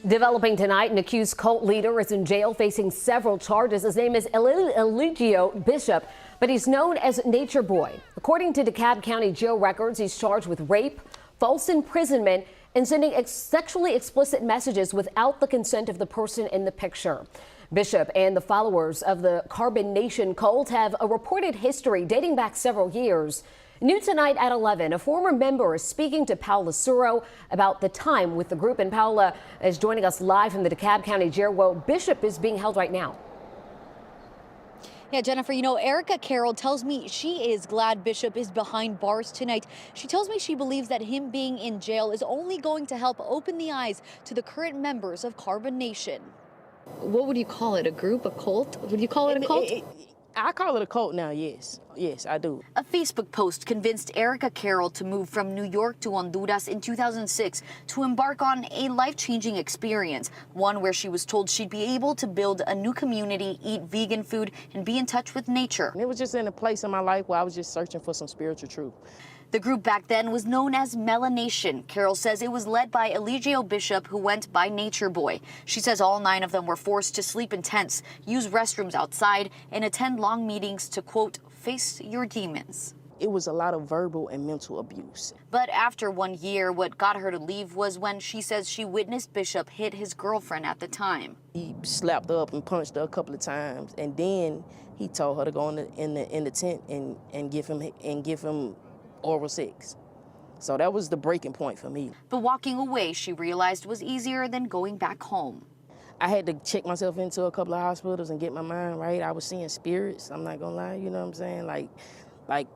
Developing tonight, an accused cult leader is in jail facing several charges. His name is Eligio Bishop, but he's known as Nature Boy. According to DeKalb County jail records, he's charged with rape, false imprisonment, and sending sexually explicit messages without the consent of the person in the picture. Bishop and the followers of the Carbon Nation cult have a reported history dating back several years. New tonight at 11, a former member is speaking to Paula Suro about the time with the group, and Paula is joining us live from the DeKalb County jail where Bishop is being held right now. Yeah, Jennifer, you know, Erica Carroll tells me she is glad Bishop is behind bars tonight. She tells me she believes that him being in jail is only going to help open the eyes to the current members of Carbon Nation. What would you call it? A group? A cult? Would you call it a cult? I call it a cult now, yes. Yes, I do. A Facebook post convinced Erica Carroll to move from New York to Honduras in 2006 to embark on a life-changing experience, one where she was told she'd be able to build a new community, eat vegan food, and be in touch with nature. It was just in a place in my life where I was just searching for some spiritual truth. The group back then was known as Melanation. Carol says it was led by Eligio Bishop, who went by Nature Boy. She says all 9 of them were forced to sleep in tents, use restrooms outside, and attend long meetings to, quote, face your demons. It was a lot of verbal and mental abuse. But after 1 year, what got her to leave was when she says she witnessed Bishop hit his girlfriend at the time. He slapped her up and punched her a couple of times, and then he told her to go in the tent and give him oral sex. So that was the breaking point for me. But walking away, she realized, was easier than going back home. I had to check myself into a couple of hospitals and get my mind right. I was seeing spirits, I'm not gonna lie, you know what I'm saying? Like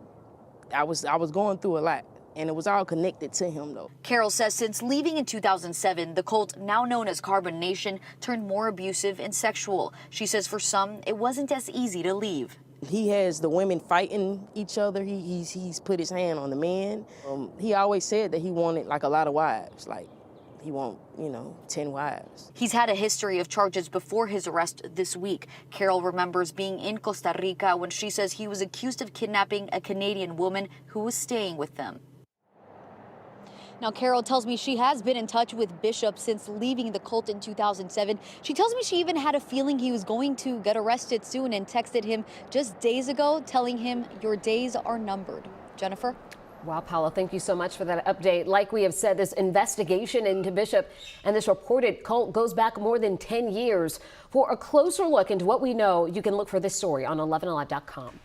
I was going through a lot, and it was all connected to him though. Carol says since leaving in 2007, the cult, now known as Carbon Nation, turned more abusive and sexual. She says for some, it wasn't as easy to leave. He has the women fighting each other. He's put his hand on the men. He always said that he wanted like a lot of wives, like he want, 10 wives. He's had a history of charges before his arrest this week. Carol remembers being in Costa Rica when she says he was accused of kidnapping a Canadian woman who was staying with them. Now, Carol tells me she has been in touch with Bishop since leaving the cult in 2007. She tells me she even had a feeling he was going to get arrested soon and texted him just days ago, telling him, your days are numbered. Jennifer? Wow, Paula, thank you so much for that update. Like we have said, this investigation into Bishop and this reported cult goes back more than 10 years. For a closer look into what we know, you can look for this story on 11alive.com.